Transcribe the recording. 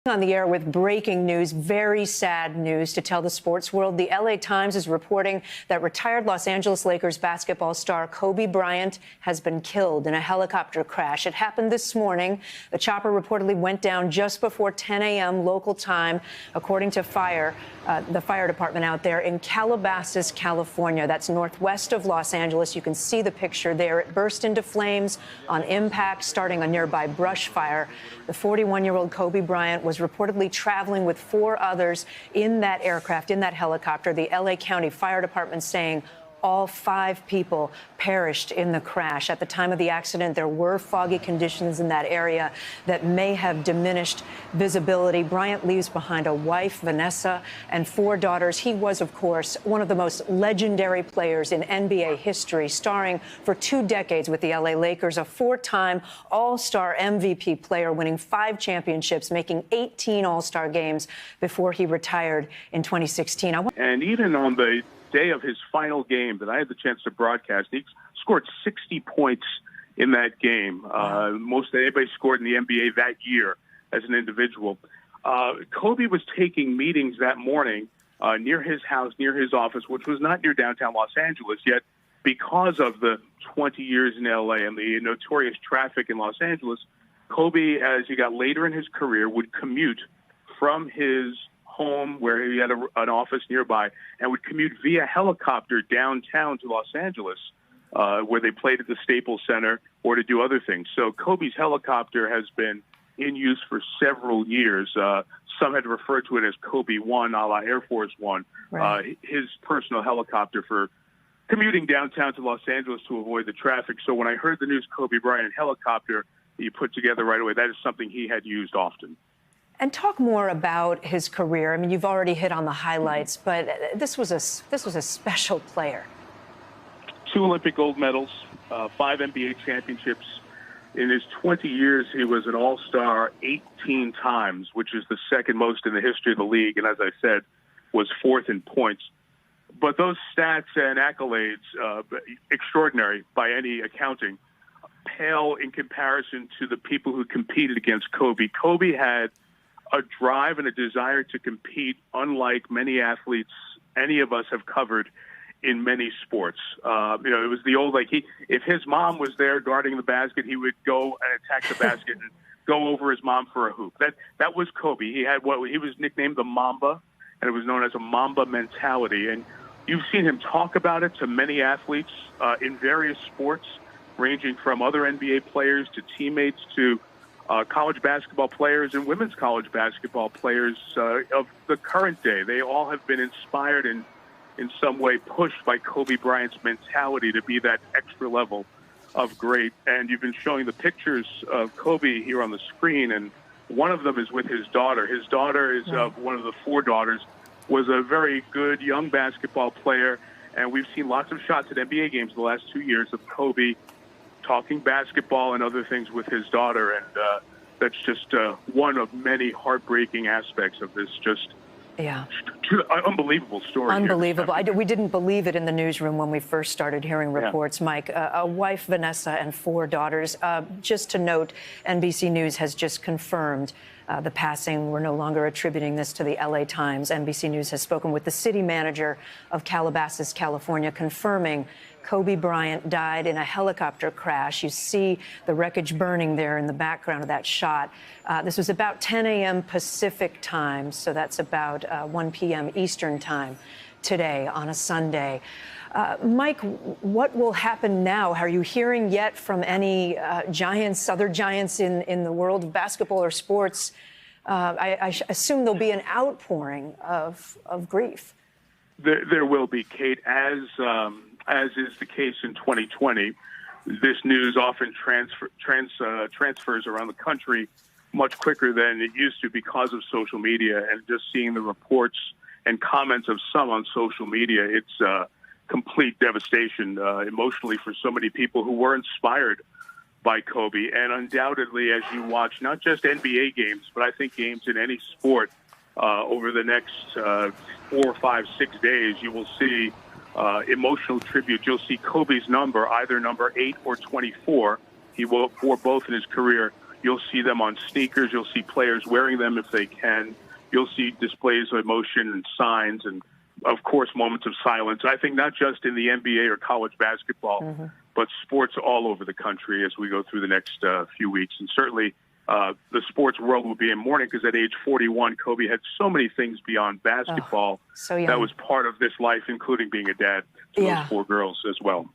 On the air with breaking news, very sad news to tell the sports world. The LA Times is reporting that retired Los Angeles Lakers basketball star Kobe Bryant has been killed in a helicopter crash. It happened this morning. The chopper reportedly went down just before 10 a.m. local time, according to the fire department out there in Calabasas, California. That's northwest of Los Angeles. You can see the picture there. It burst into flames on impact, starting a nearby brush fire. The 41-year-old Kobe Bryant was reportedly traveling with 4 others in that aircraft, in that helicopter. The LA County Fire Department saying all 5 people perished in the crash. At the time of the accident, there were foggy conditions in that area that may have diminished visibility. Bryant leaves behind a wife, Vanessa, and 4 daughters. He was, of course, one of the most legendary players in NBA history, starring for 2 decades with the LA Lakers, a 4-time All-Star MVP player, winning 5 championships, making 18 All-Star games before he retired in 2016. And even on the day of his final game that I had the chance to broadcast, he scored 60 points in that game. Most that anybody scored in the NBA that year as an individual. Kobe was taking meetings that morning near his house, near his office, which was not near downtown Los Angeles, yet because of the 20 years in LA and the notorious traffic in Los Angeles, Kobe, as he got later in his career, would commute from his home, where he had an office nearby, and would commute via helicopter downtown to Los Angeles, where they played at the Staples Center or to do other things. So Kobe's helicopter has been in use for several years. Some had referred to it as Kobe One, a la Air Force One, right. His personal helicopter for commuting downtown to Los Angeles to avoid the traffic. So when I heard the news Kobe Bryant helicopter you put together right away, that is something he had used often. And talk more about his career. I mean, you've already hit on the highlights, but this was a special player. 2 Olympic gold medals, 5 NBA championships. In his 20 years, he was an All-Star 18 times, which is the second most in the history of the league. And as I said, was 4th in points. But those stats and accolades, extraordinary by any accounting, pale in comparison to the people who competed against Kobe. Kobe had a drive and a desire to compete unlike many athletes any of us have covered in many sports. It was the old, if his mom was there guarding the basket, he would go and attack the basket and go over his mom for a hoop. That was Kobe. He had what he was nicknamed the Mamba, and it was known as a Mamba mentality. And you've seen him talk about it to many athletes in various sports, ranging from other NBA players to teammates to college basketball players and women's college basketball players of the current day. They all have been inspired and in some way pushed by Kobe Bryant's mentality to be that extra level of great. And you've been showing the pictures of Kobe here on the screen, and one of them is with his daughter. His daughter is one of the 4 daughters, was a very good young basketball player, and we've seen lots of shots at NBA games the last 2 years of Kobe talking basketball and other things with his daughter, and that's just one of many heartbreaking aspects of this unbelievable story. Unbelievable. We didn't believe it in the newsroom when we first started hearing reports, Mike. A wife, Vanessa, and 4 daughters. Just to note, NBC News has just confirmed the passing. We're no longer attributing this to the LA Times. NBC News has spoken with the city manager of Calabasas, California, confirming Kobe Bryant died in a helicopter crash. You see the wreckage burning there in the background of that shot. This was about 10 a.m. Pacific time, so that's about 1 p.m. Eastern time today on a Sunday. Mike, what will happen now? Are you hearing yet from any other giants in the world of basketball or sports? I assume there'll be an outpouring of grief. There will be, Kate, as is the case in 2020. This news often transfers around the country much quicker than it used to because of social media, and just seeing the reports and comments of some on social media, it's complete devastation emotionally for so many people who were inspired by Kobe. And undoubtedly, as you watch not just NBA games, but I think games in any sport over the next 4, 5, 6 days, you will see emotional tribute. You'll see Kobe's number, either number 8 or 24. He wore both in his career, You'll see them on sneakers. You'll see players wearing them if they can. You'll see displays of emotion and signs and, of course, moments of silence. I think not just in the NBA or college basketball, but sports all over the country as we go through the next few weeks. And certainly the sports world will be in mourning because at age 41, Kobe had so many things beyond basketball so young. that was part of this life, including being a dad to those 4 girls as well.